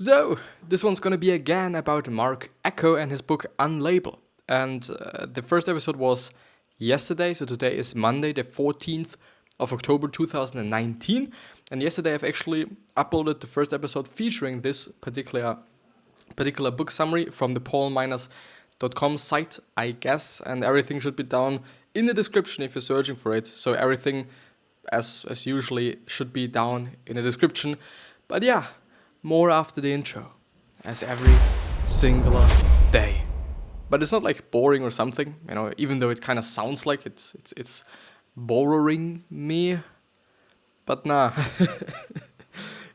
So, this one's gonna be again about Marc Ecko and his book Unlabel. And the first episode was yesterday, so today is Monday, the 14th of October 2019. And yesterday I've actually uploaded the first episode featuring this particular book summary from the paulminers.com site, I guess. And everything should be down in the description if you're searching for it. So everything, as usually, should be down in the description. But yeah, more after the intro, as every single day. But it's not like boring or something, even though it kind of sounds like it's boring me. But nah,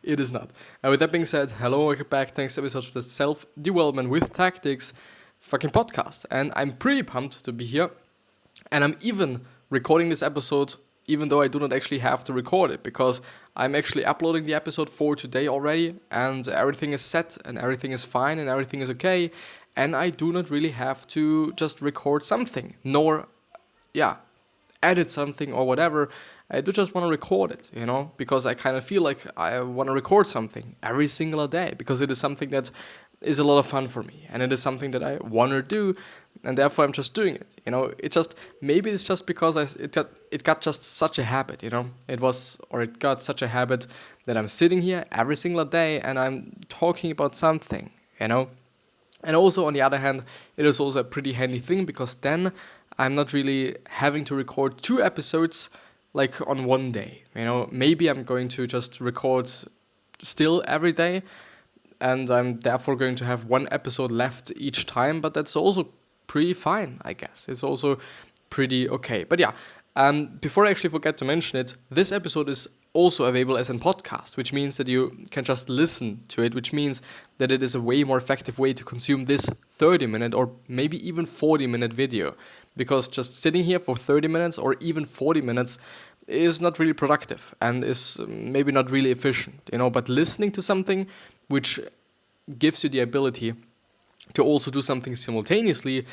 it is not. And with that being said, hello, welcome back. Thanks to episode of the Self-Development with Tactics fucking podcast. And I'm pretty pumped to be here. And I'm even recording this episode even though I do not actually have to record it, because I'm actually uploading the episode for today already, and everything is set, and everything is fine, and everything is okay, and I do not really have to just record something, nor, edit something or whatever. I do just want to record it, because I kind of feel like I want to record something every single day, because it is something that is a lot of fun for me, and it is something that I want to do, and therefore I'm just doing it. Maybe it's just because it got just such a habit. It got such a habit that I'm sitting here every single day and I'm talking about something. And also on the other hand, it is also a pretty handy thing, because then I'm not really having to record 2 episodes like on one day. Maybe I'm going to just record still every day, and I'm therefore going to have 1 episode left each time, but that's also pretty fine, I guess. It's also pretty okay. But before I actually forget to mention it, this episode is also available as a podcast, which means that you can just listen to it, which means that it is a way more effective way to consume this 30-minute or maybe even 40-minute video, because just sitting here for 30 minutes or even 40 minutes is not really productive and is maybe not really efficient, but listening to something which gives you the ability to also do something simultaneously,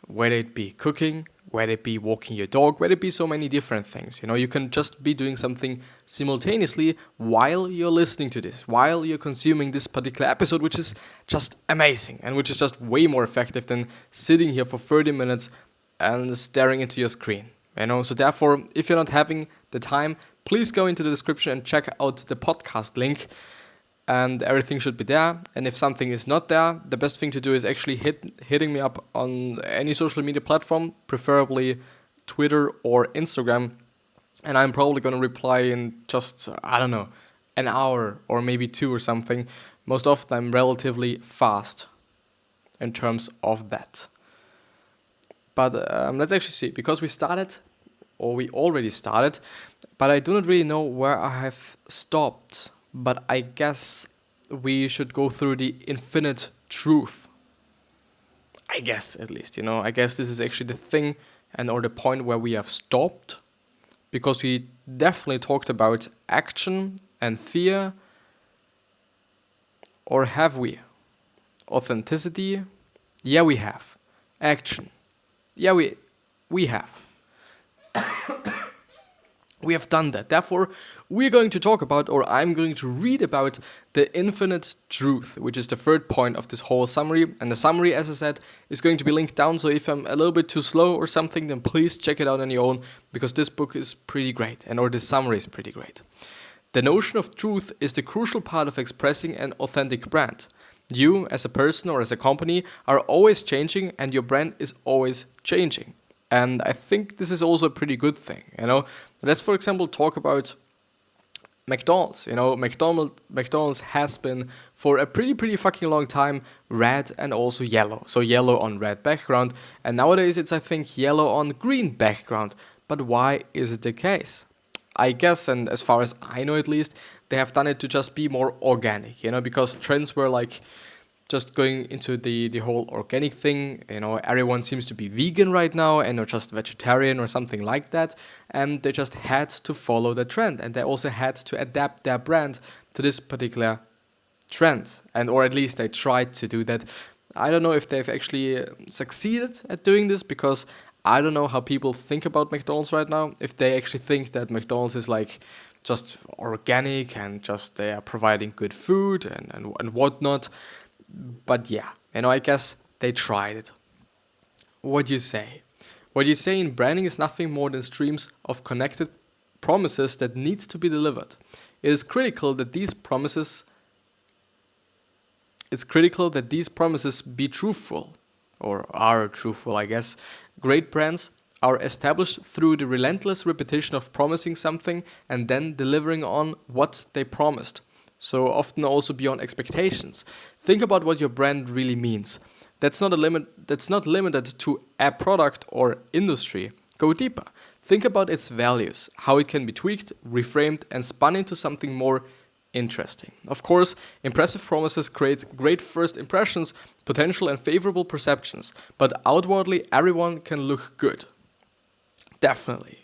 whether it be cooking, whether it be walking your dog, whether it be so many different things. You can just be doing something simultaneously while you're listening to this, while you're consuming this particular episode, which is just amazing and which is just way more effective than sitting here for 30 minutes and staring into your screen. So therefore, if you're not having the time, please go into the description and check out the podcast link, and everything should be there. And if something is not there, the best thing to do is actually hitting me up on any social media platform, preferably Twitter or Instagram, and I'm probably going to reply in just, an hour or maybe 2 or something. Most often I'm relatively fast in terms of that. But let's actually see, because we already started, but I do not really know where I have stopped. But I guess we should go through the infinite truth. I guess, at least, I guess this is actually the thing or the point where we have stopped, because we definitely talked about action and fear. Or have we? Authenticity? Yeah, we have. Action? Yeah, we have. We have done that. Therefore, we're going to talk about, or I'm going to read about, the infinite truth, which is the third point of this whole summary. And the summary, as I said, is going to be linked down. So if I'm a little bit too slow or something, then please check it out on your own, because this book is pretty great, or this summary is pretty great. The notion of truth is the crucial part of expressing an authentic brand. You, as a person or as a company, are always changing, and your brand is always changing. And I think this is also a pretty good thing, Let's, for example, talk about McDonald's. McDonald's has been for a pretty fucking long time red and also yellow. So yellow on red background, and nowadays it's, I think, yellow on green background. But why is it the case? I guess, and as far as I know at least, they have done it to just be more organic, because trends were like just going into the whole organic thing. Everyone seems to be vegan right now, and or just vegetarian or something like that, and they just had to follow the trend, and they also had to adapt their brand to this particular trend, or at least they tried to do that. I don't know if they've actually succeeded at doing this, because I don't know how people think about McDonald's right now, if they actually think that McDonald's is like just organic and just they are providing good food and whatnot. But yeah, I guess they tried it. What do you say? What you say in branding is nothing more than streams of connected promises that needs to be delivered. It is critical that these promises be truthful, or are truthful, I guess. Great brands are established through the relentless repetition of promising something and then delivering on what they promised. So often also beyond expectations. Think about what your brand really means. That's not limited to a product or industry. Go deeper. Think about its values, how it can be tweaked, reframed, and spun into something more interesting. Of course, impressive promises create great first impressions, potential and favorable perceptions, but outwardly everyone can look good. Definitely,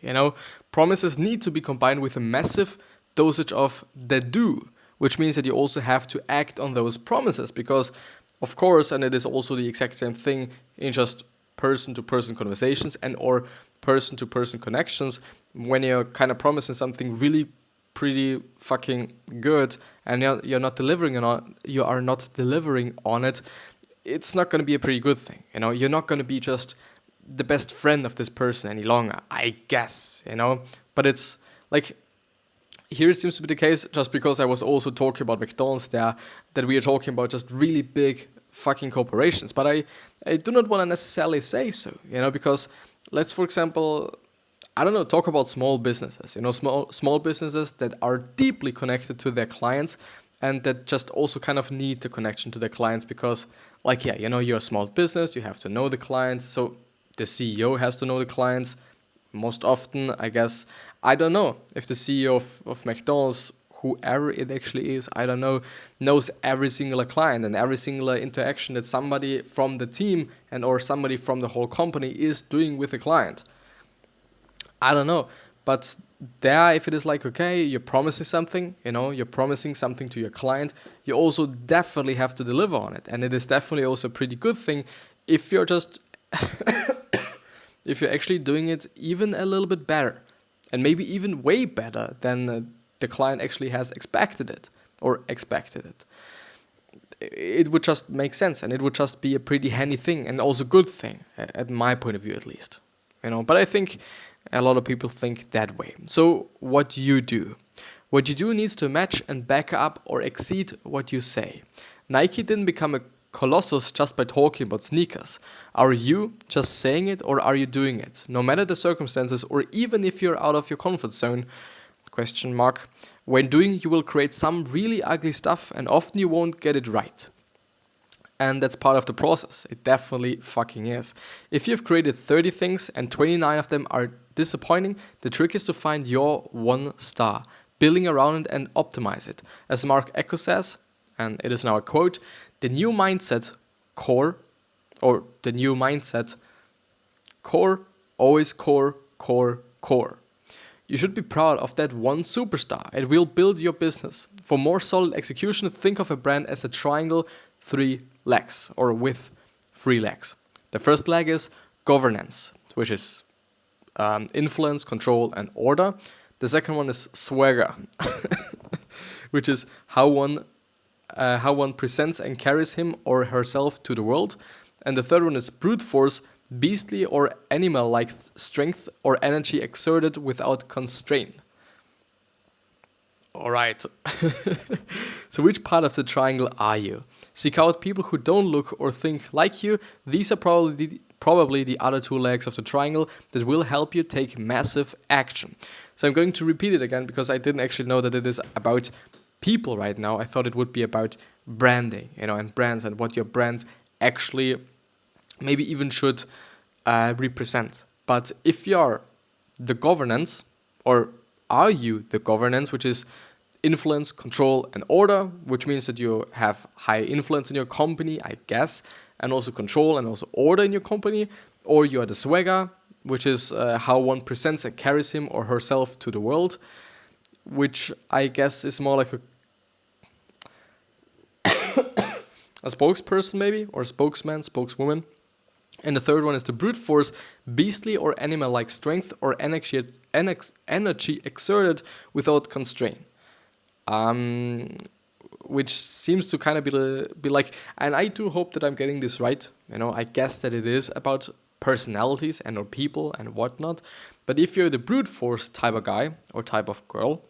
promises need to be combined with a massive dosage of the do, which means that you also have to act on those promises because, of course, and it is also the exact same thing in just person-to-person conversations and or person-to-person connections, when you're kind of promising something really pretty fucking good and you are not delivering on it, it's not going to be a pretty good thing. You're not going to be just the best friend of this person any longer, I guess, But it's like, here it seems to be the case, just because I was also talking about McDonald's there, that we are talking about just really big fucking corporations. But I do not want to necessarily say so, because let's, for example, I don't know, talk about small businesses, small businesses that are deeply connected to their clients and that just also kind of need the connection to their clients because, like, yeah, you're a small business, you have to know the clients, so the CEO has to know the clients. Most often, I guess, I don't know if the CEO of McDonald's, whoever it actually is, I don't know, knows every single client and every single interaction that somebody from the team and or somebody from the whole company is doing with the client. I don't know, but there, if it is like, okay, you're promising something, you're promising something to your client, you also definitely have to deliver on it. And it is definitely also a pretty good thing if you're just, if you're actually doing it even a little bit better and maybe even way better than the client actually has expected it. It would just make sense and it would just be a pretty handy thing and also good thing, at my point of view at least. But I think a lot of people think that way. So what you do needs to match and back up or exceed what you say. Nike didn't become a colossus just by talking about sneakers. Are you just saying it or are you doing it? No matter the circumstances or even if you're out of your comfort zone, ? When doing, you will create some really ugly stuff and often you won't get it right. And that's part of the process. It definitely fucking is. If you've created 30 things and 29 of them are disappointing, the trick is to find your one star, building around it and optimize it. As Marc Ecko says, and it is now a quote, the new mindset core, always core. You should be proud of that one superstar. It will build your business. For more solid execution, think of a brand as a triangle, 3 legs, or with 3 legs. The first leg is governance, which is influence, control, and order. The second one is swagger, which is how one presents and carries him or herself to the world. And the third one is brute force, beastly or animal-like strength or energy exerted without constraint. All right. So which part of the triangle are you? Seek out people who don't look or think like you. These are probably the other 2 legs of the triangle that will help you take massive action. So I'm going to repeat it again because I didn't actually know that it is about people right now. I thought it would be about branding, and brands and what your brand actually maybe even should represent. But if you're the governance, or are you the governance, which is influence, control, and order, which means that you have high influence in your company, I guess, and also control and also order in your company, or you are the swagger, which is how one presents and carries him or herself to the world, which I guess is more like a spokesperson maybe, or spokesman, spokeswoman, And the third one is the brute force, beastly or animal-like strength or energy exerted without constraint. Which seems to kind of be like, and I do hope that I'm getting this right. I guess that it is about personalities and or people and whatnot. But if you're the brute force type of guy or type of girl,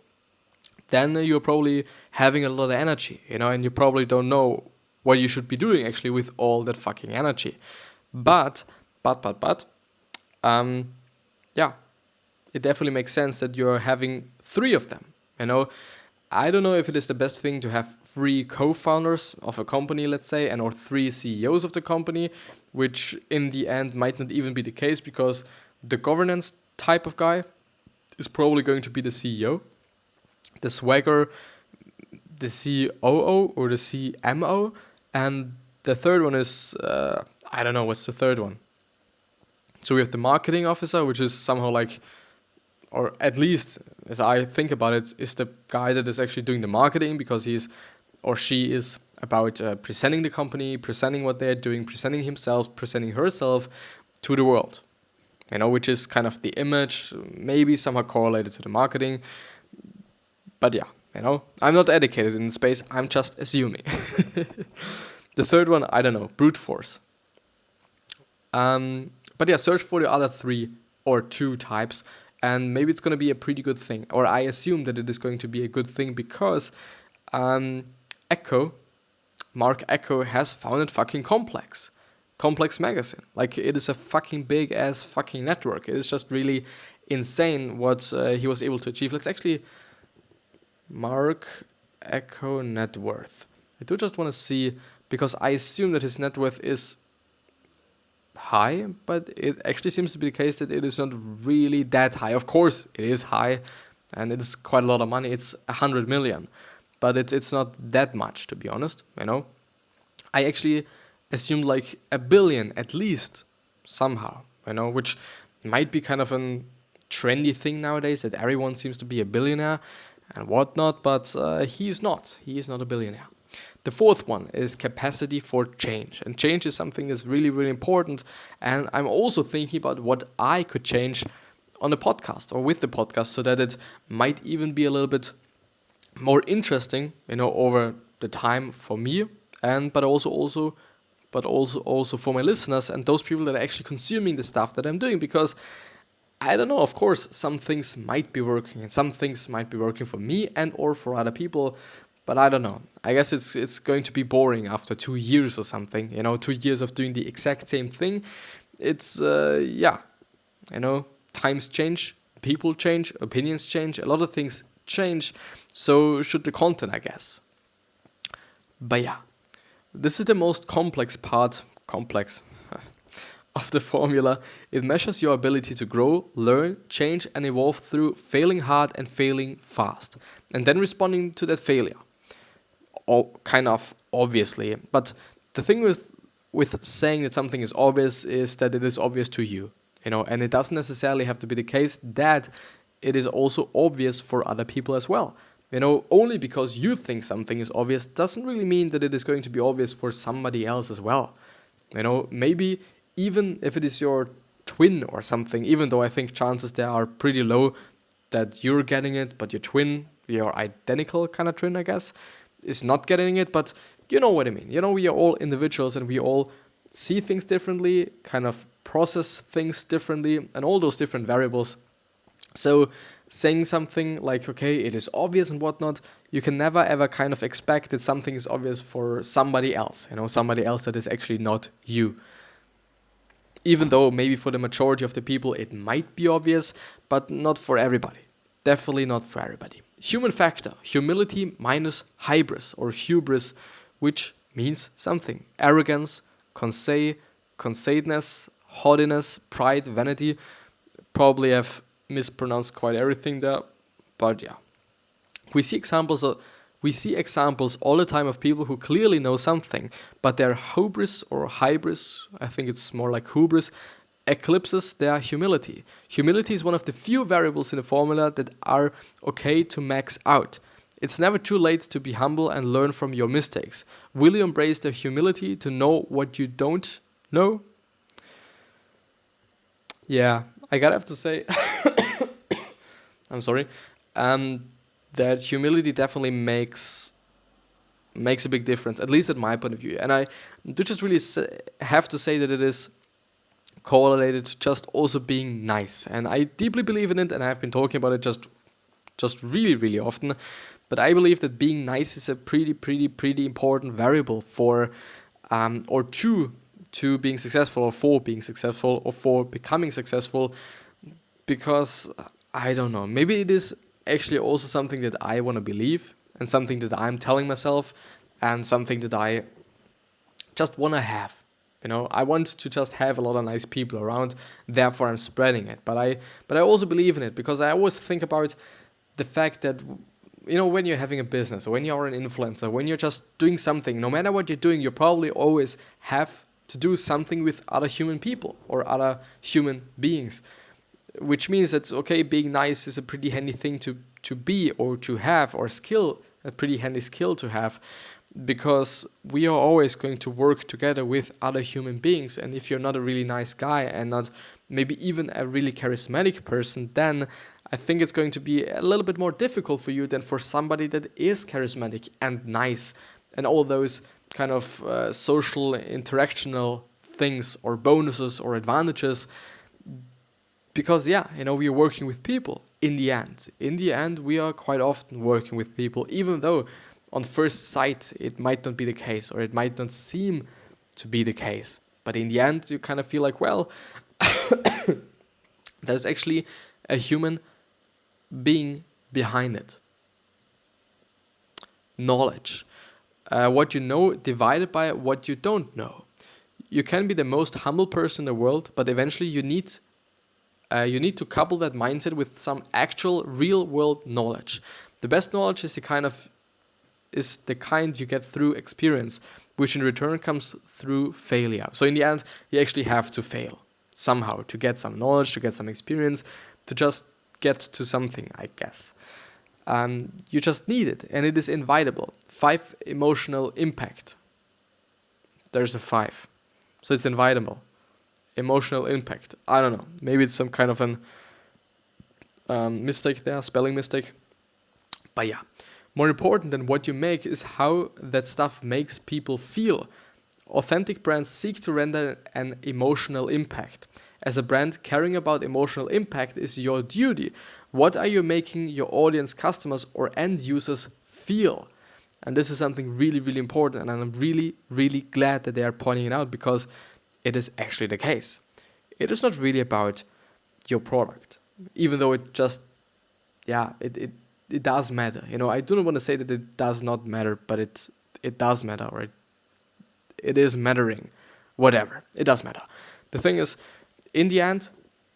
then you're probably having a lot of energy, and you probably don't know what you should be doing actually with all that fucking energy. But, yeah, it definitely makes sense that you're having 3 of them, I don't know if it is the best thing to have 3 co-founders of a company, let's say, and or 3 CEOs of the company, which in the end might not even be the case because the governance type of guy is probably going to be the CEO, the swagger, the COO or the CMO, and the third one is, I don't know, what's the third one? So we have the marketing officer, which is somehow like, or at least as I think about it, is the guy that is actually doing the marketing because he's or she is about presenting the company, presenting what they're doing, presenting himself, presenting herself to the world. Which is kind of the image, maybe somehow correlated to the marketing. But yeah, I'm not educated in the space, I'm just assuming. The third one, I don't know, brute force. But yeah, search for the other 3 or 2 types, and maybe it's going to be a pretty good thing. Or I assume that it is going to be a good thing because Ecko, Marc Ecko, has founded fucking Complex magazine. Like, it is a fucking big ass fucking network. It is just really insane what he was able to achieve. Let's actually Marc Ecko net worth. I do just want to see, because I assume that his net worth is high, but it actually seems to be the case that it is not really that high. Of course, it is high, and it's quite a lot of money. It's 100 million, but it's not that much, to be honest. I actually assumed like 1 billion at least somehow. Which might be kind of a trendy thing nowadays that everyone seems to be a billionaire and whatnot, but he's not. He is not a billionaire. The fourth one is capacity for change. And change is something that's really, really important. And I'm also thinking about what I could change on the podcast or with the podcast so that it might even be a little bit more interesting, over the time for me, but also for my listeners and those people that are actually consuming the stuff that I'm doing. Because I don't know, of course, some things might be working and some things might be working for me and or for other people. But I don't know. I guess it's going to be boring after 2 years or something. 2 years of doing the exact same thing. It's, times change, people change, opinions change, a lot of things change. So should the content, I guess. But yeah, this is the most complex part of the formula. It measures your ability to grow, learn, change, and evolve through failing hard and failing fast. And then responding to that failure. Kind of obviously, but the thing with saying that something is obvious is that it is obvious to you, and it doesn't necessarily have to be the case that it is also obvious for other people as well. Only because you think something is obvious doesn't really mean that it is going to be obvious for somebody else as well. Maybe even if it is your twin or something, even though I think chances there are pretty low that you're getting it, but your twin, your identical kind of twin, I guess, is not getting it, but you know what I mean. We are all individuals and we all see things differently, kind of process things differently, and all those different variables. So saying something like, okay, it is obvious and whatnot, you can never ever kind of expect that something is obvious for somebody else, somebody else that is actually not you. Even though maybe for the majority of the people it might be obvious, but not for everybody. Definitely not for everybody. Human factor, humility minus hubris, which means something. Arrogance, conceited, haughtiness, pride, vanity. Probably have mispronounced quite everything there, but yeah. We see examples all the time of people who clearly know something, but their hubris, I think it's more like hubris, eclipses their humility. Humility is one of the few variables in the formula that are okay to max out. It's never too late to be humble and learn from your mistakes. Will you embrace the humility to know what you don't know? Yeah, I gotta have to say, I'm sorry, that humility definitely makes a big difference, at least at my point of view. And I do just really have to say that it is correlated to just also being nice. And I deeply believe in it, and I've been talking about it just really, really often. But I believe that being nice is a pretty important variable for, or to being successful, or for being successful, or for becoming successful. Because I don't know, maybe it is actually also something that I want to believe, and something that I'm telling myself, and something that I just want to have. I want to just have a lot of nice people around, therefore I'm spreading it. But I also believe in it, because I always think about the fact that, when you're having a business, or when you're an influencer, when you're just doing something, no matter what you're doing, you probably always have to do something with other human people or other human beings. Which means that, okay, being nice is a pretty handy thing to be or to have, or a pretty handy skill to have, because we are always going to work together with other human beings. And if you're not a really nice guy, and not maybe even a really charismatic person, then I think it's going to be a little bit more difficult for you than for somebody that is charismatic and nice, and all those kind of social interactional things or bonuses or advantages. Because we are working with people in the end. In the end, we are quite often working with people, even though on first sight it might not be the case, or it might not seem to be the case. But in the end, you kind of feel like, well, there's actually a human being behind it. Knowledge. What you know divided by what you don't know. You can be the most humble person in the world, but eventually you need to couple that mindset with some actual real world knowledge. The best knowledge is the kind you get through experience, which in return comes through failure. So in the end, you actually have to fail somehow to get some knowledge, to get some experience, to just get to something, I guess. You just need it, and it is inevitable. 5 emotional impact. There's a 5. So it's inevitable. Emotional impact. I don't know. Maybe it's some kind of an mistake there, spelling mistake. But yeah, more important than what you make is how that stuff makes people feel. Authentic brands seek to render an emotional impact. As a brand, caring about emotional impact is your duty. What are you making your audience, customers, or end users feel? And this is something really, really important, and I'm really, really glad that they are pointing it out, because it is actually the case. It is not really about your product, even though it just, it does matter. I do not want to say that it does not matter, but it does matter, or it is mattering. Whatever, it does matter. The thing is, in the end,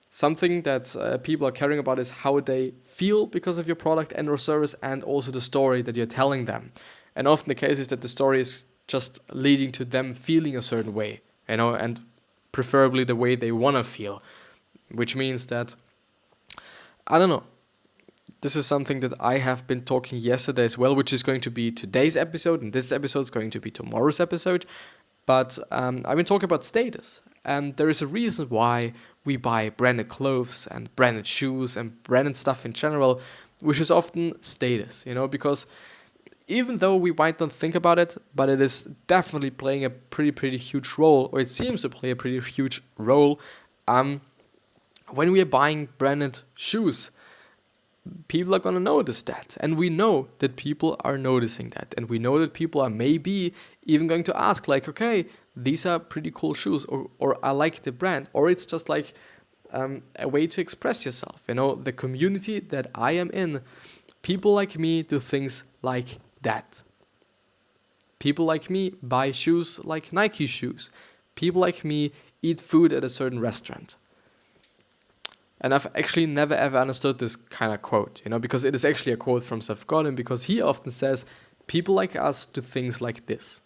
something that people are caring about is how they feel because of your product and or service, and also the story that you're telling them. And often the case is that the story is just leading to them feeling a certain way, and preferably the way they want to feel, which means that, I don't know, this is something that I have been talking yesterday as well, which is going to be today's episode, and this episode is going to be tomorrow's episode. But I've been talking about status, and there is a reason why we buy branded clothes and branded shoes and branded stuff in general, which is often status, because even though we might not think about it, but it is definitely playing a pretty huge role, or it seems to play a pretty huge role, when we are buying branded shoes. People are going to notice that, and we know that people are noticing that, and we know that people are maybe even going to ask, like, okay, these are pretty cool shoes, or I like the brand, or it's just like a way to express yourself. The community that I am in, people like me do things like that. People like me buy shoes like Nike shoes. People like me eat food at a certain restaurant. And I've actually never ever understood this kind of quote, because it is actually a quote from Seth Godin, because he often says, people like us do things like this.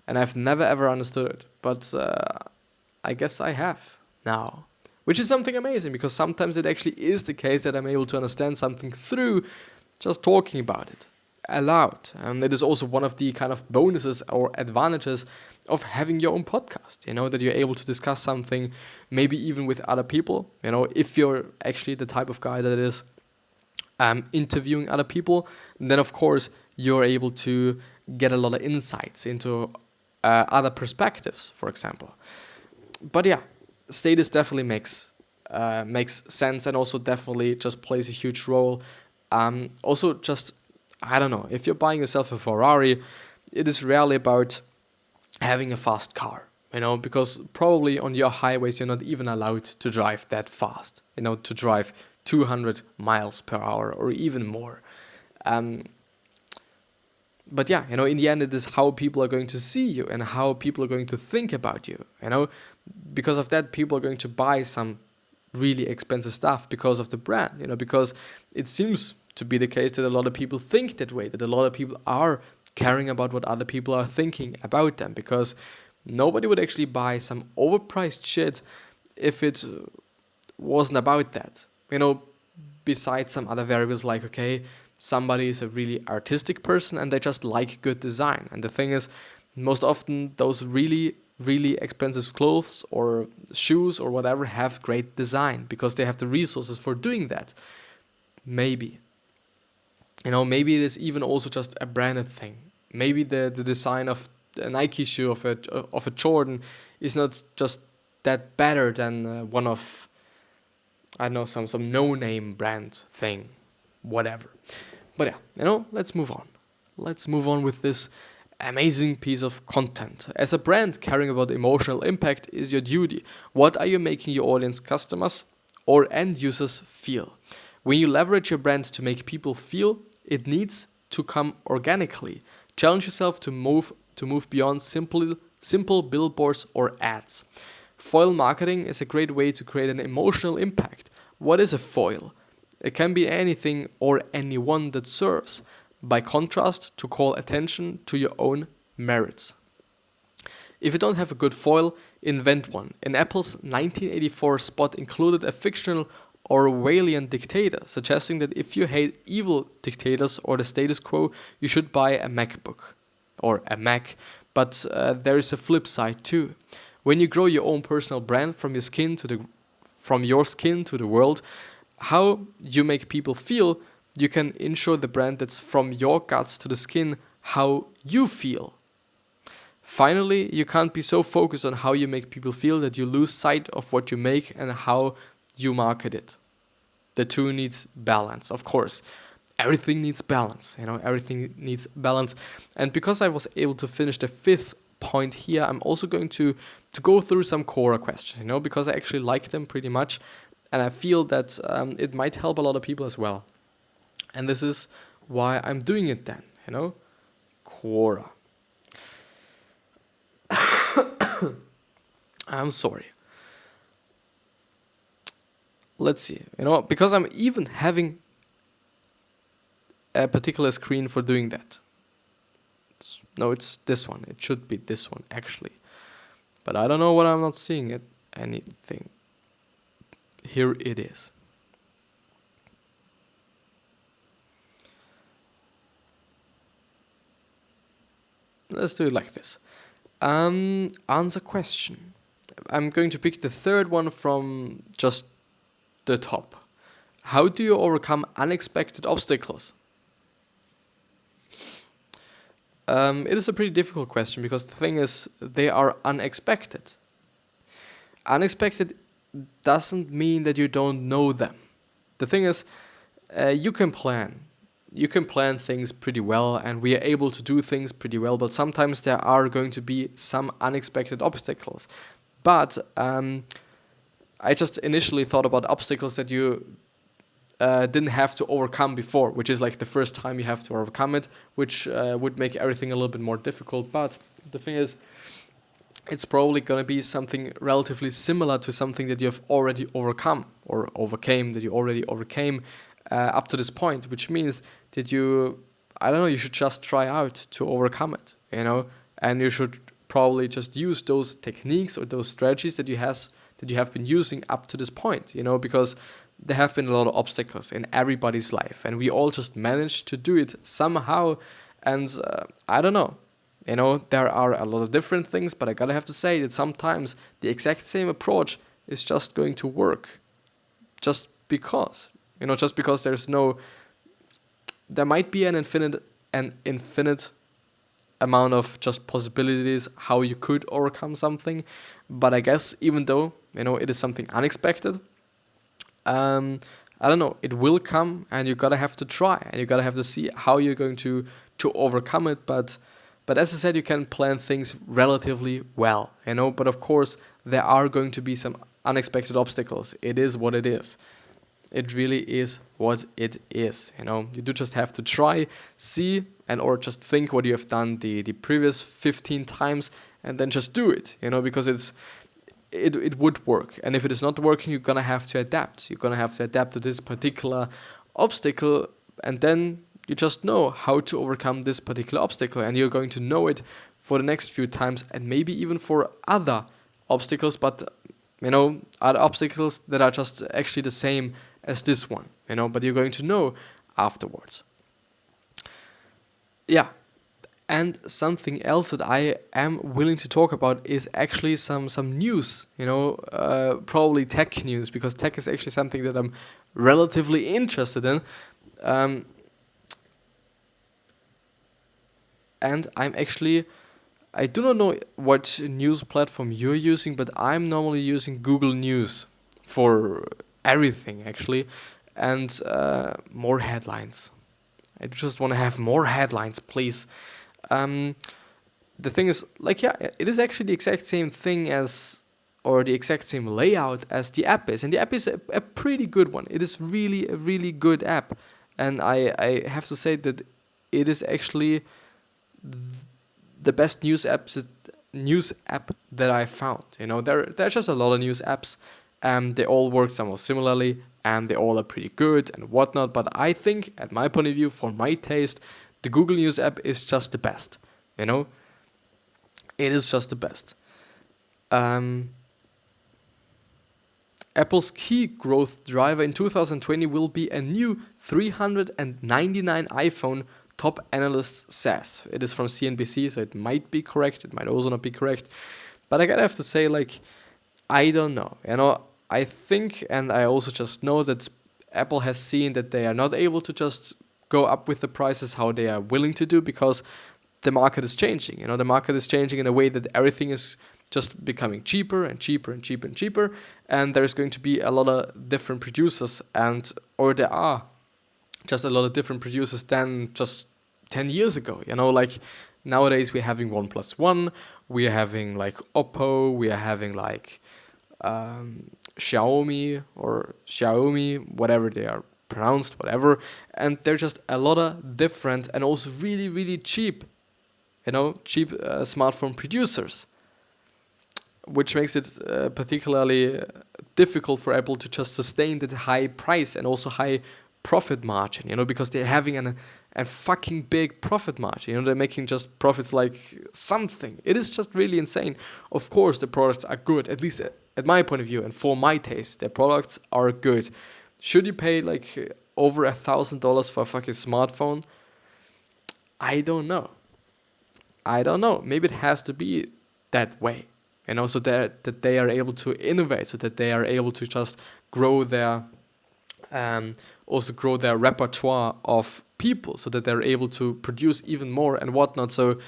And I've never ever understood it, but I guess I have now. Which is something amazing, because sometimes it actually is the case that I'm able to understand something through just talking about it. allowed. And it is also one of the kind of bonuses or advantages of having your own podcast, that you're able to discuss something, maybe even with other people, if you're actually the type of guy that is interviewing other people, then of course you're able to get a lot of insights into other perspectives, for example. But yeah, status definitely makes sense, and also definitely just plays a huge role. Also, just, I don't know, if you're buying yourself a Ferrari, it is rarely about having a fast car, because probably on your highways you're not even allowed to drive that fast, to drive 200 miles per hour or even more. But yeah, in the end, it is how people are going to see you and how people are going to think about you, because of that, people are going to buy some really expensive stuff because of the brand, because it seems to be the case that a lot of people think that way, that a lot of people are caring about what other people are thinking about them, because nobody would actually buy some overpriced shit if it wasn't about that. Besides some other variables like, okay, somebody is a really artistic person and they just like good design. And the thing is, most often those really, really expensive clothes or shoes or whatever have great design because they have the resources for doing that. Maybe. Maybe it is even also just a branded thing. Maybe the design of a Nike shoe, of a Jordan, is not just that better than one of, I don't know, some no-name brand thing, whatever. But yeah, let's move on. Let's move on with this amazing piece of content. As a brand, caring about emotional impact is your duty. What are you making your audience, customers, or end users feel? When you leverage your brand to make people feel, it needs to come organically. Challenge yourself to move beyond simple billboards or ads. Foil marketing is a great way to create an emotional impact. What is a foil? It can be anything or anyone that serves, by contrast, to call attention to your own merits. If you don't have a good foil, invent one. In Apple's 1984 spot included a fictional Orwellian dictator, suggesting that if you hate evil dictators or the status quo, you should buy a MacBook or a Mac. But there is a flip side too. When you grow your own personal brand from your skin to the world, how you make people feel, you can ensure the brand that's from your guts to the skin, how you feel. Finally, you can't be so focused on how you make people feel that you lose sight of what you make and how you market it. The two needs balance, of course. Everything needs balance, everything needs balance. And because I was able to finish the fifth point here, I'm also going to go through some Quora questions, because I actually like them pretty much. And I feel that it might help a lot of people as well. And this is why I'm doing it then, Quora. I'm sorry. Let's see, because I'm even having a particular screen for doing that. It's this one. It should be this one, actually. But I don't know what I'm not seeing it. Anything. Here it is. Let's do it like this. Answer question. I'm going to pick the third one from just the top. How do you overcome unexpected obstacles? It is a pretty difficult question because the thing is, they are unexpected. Unexpected doesn't mean that you don't know them. The thing is, you can plan. You can plan things pretty well, and we are able to do things pretty well, but sometimes there are going to be some unexpected obstacles. But I just initially thought about obstacles that you didn't have to overcome before, which is like the first time you have to overcome it, which would make everything a little bit more difficult. But the thing is, it's probably going to be something relatively similar to something that you have already overcome or overcame, that you already overcame up to this point, which means that you should just try out to overcome it, and you should probably just use those techniques or those strategies that you have been using up to this point, because there have been a lot of obstacles in everybody's life, and we all just managed to do it somehow. And I don't know, there are a lot of different things, but I gotta have to say that sometimes the exact same approach is just going to work, just because, there might be an infinite amount of just possibilities how you could overcome something, but I guess even though it is something unexpected, I don't know, it will come, and you gotta have to try, and you gotta have to see how you're going to overcome it. But as I said, you can plan things relatively well, but of course there are going to be some unexpected obstacles. It is what it is. It really is what it is. You do just have to try, see, or just think what you have done the previous 15 times, and then just do it, because it would work. And if it is not working, you're gonna have to adapt. You're gonna have to adapt to this particular obstacle, and then you just know how to overcome this particular obstacle, and you're going to know it for the next few times, and maybe even for other obstacles, but other obstacles that are just actually the same as this one, but you're going to know afterwards. Yeah. And something else that I am willing to talk about is actually some news, probably tech news, because tech is actually something that I'm relatively interested in. And I do not know what news platform you're using, but I'm normally using Google News for everything, actually, and more headlines. I just want to have more headlines, please. The thing is, it is actually the exact same thing or the exact same layout as the app is, and the app is a pretty good one. It is really a really good app, and I have to say that it is actually the best news app that I found. There's just a lot of news apps, and they all work somewhat similarly, and they all are pretty good and whatnot. But I think, at my point of view, for my taste, the Google News app is just the best. It is just the best. Apple's key growth driver in 2020 will be a new 399 iPhone, top analyst says. It is from CNBC, so it might be correct. It might also not be correct. But I gotta have to say, I don't know. I think, and I also just know that Apple has seen that they are not able to just go up with the prices how they are willing to do, because the market is changing. The market is changing in a way that everything is just becoming cheaper and cheaper and cheaper and cheaper, and there's going to be a lot of different producers, or there are just a lot of different producers than just 10 years ago. Nowadays we're having OnePlus One, we're having Oppo, we are having Xiaomi or Xiaomi, whatever they are pronounced, whatever, and they're just a lot of different and also really, really cheap, cheap smartphone producers, which makes it particularly difficult for Apple to just sustain that high price and also high profit margin, because they're having a fucking big profit margin. They're making just profits something. It is just really insane. Of course, the products are good, at least at my point of view, and for my taste, their products are good. Should you pay over $1,000 for a fucking smartphone? I don't know. Maybe it has to be that way, so that they are able to innovate, so that they are able to just grow their repertoire of people, so that they're able to produce even more and whatnot. So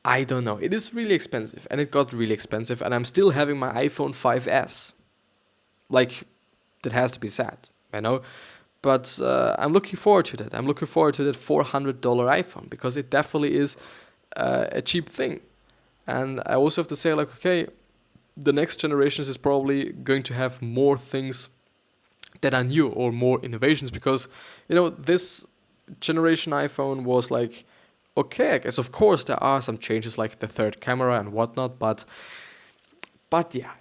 I don't know. It is really expensive, and it got really expensive, and I'm still having my iPhone 5S. That has to be said, But I'm looking forward to that. I'm looking forward to that $400 iPhone, because it definitely is a cheap thing. And I also have to say, okay, the next generations is probably going to have more things that are new or more innovations, because, this generation iPhone was okay, I guess. Of course, there are some changes like the third camera and whatnot, but yeah,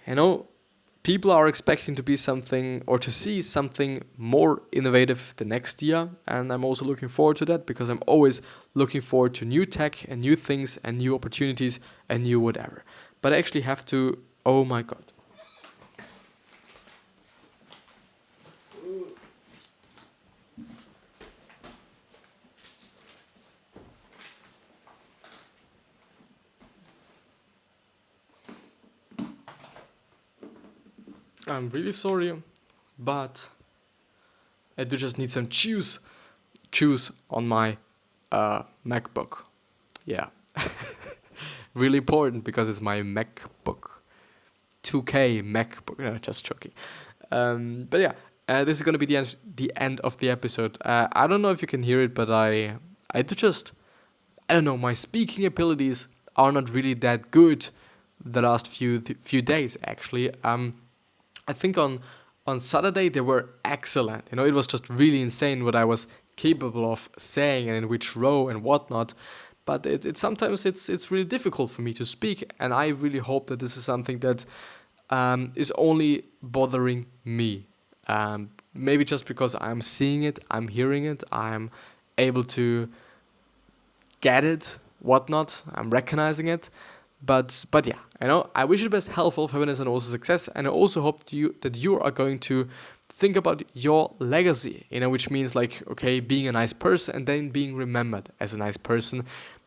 people are expecting to be something or to see something more innovative the next year, and I'm also looking forward to that, because I'm always looking forward to new tech and new things and new opportunities and new whatever. But I actually have to, oh my god. I'm really sorry, but I do just need some juice on my MacBook. Yeah. Really important because it's my MacBook. 2K MacBook. No, just joking. But yeah, this is gonna be the end of the episode. I don't know if you can hear it, but I don't know. My speaking abilities are not really that good the last few days actually. I think on Saturday they were excellent. It was just really insane what I was capable of saying and in which row and whatnot. But it sometimes it's really difficult for me to speak, and I really hope that this is something that is only bothering me. Maybe just because I'm seeing it, I'm hearing it, I'm able to get it, whatnot. I'm recognizing it. But yeah, I wish you the best health, happiness, and also success. And I also hope that you are going to think about your legacy, which means like, okay, being a nice person and then being remembered as a nice person,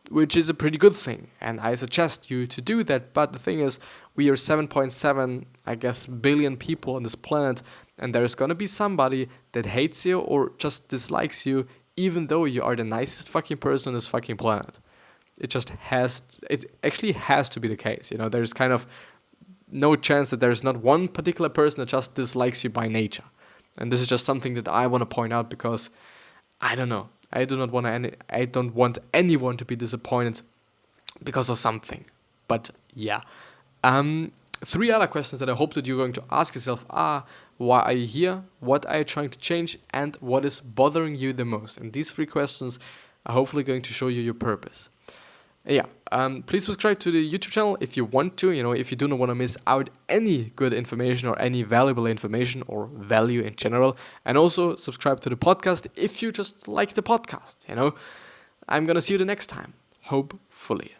which is a pretty good thing. And I suggest you to do that. But the thing is, we are 7.7, I guess, billion people on this planet. And there's going to be somebody that hates you or just dislikes you, even though you are the nicest fucking person on this fucking planet. It actually has to be the case. There's kind of no chance that there's not one particular person that just dislikes you by nature. And this is just something that I want to point out because I don't know. I don't want anyone to be disappointed because of something. But yeah. 3 other questions that I hope that you're going to ask yourself are: why are you here? What are you trying to change? And what is bothering you the most? And these 3 questions are hopefully going to show you your purpose. Yeah, please subscribe to the YouTube channel if you want to, if you do not want to miss out any good information or any valuable information or value in general. And also subscribe to the podcast if you just like the podcast, I'm going to see you the next time, hopefully.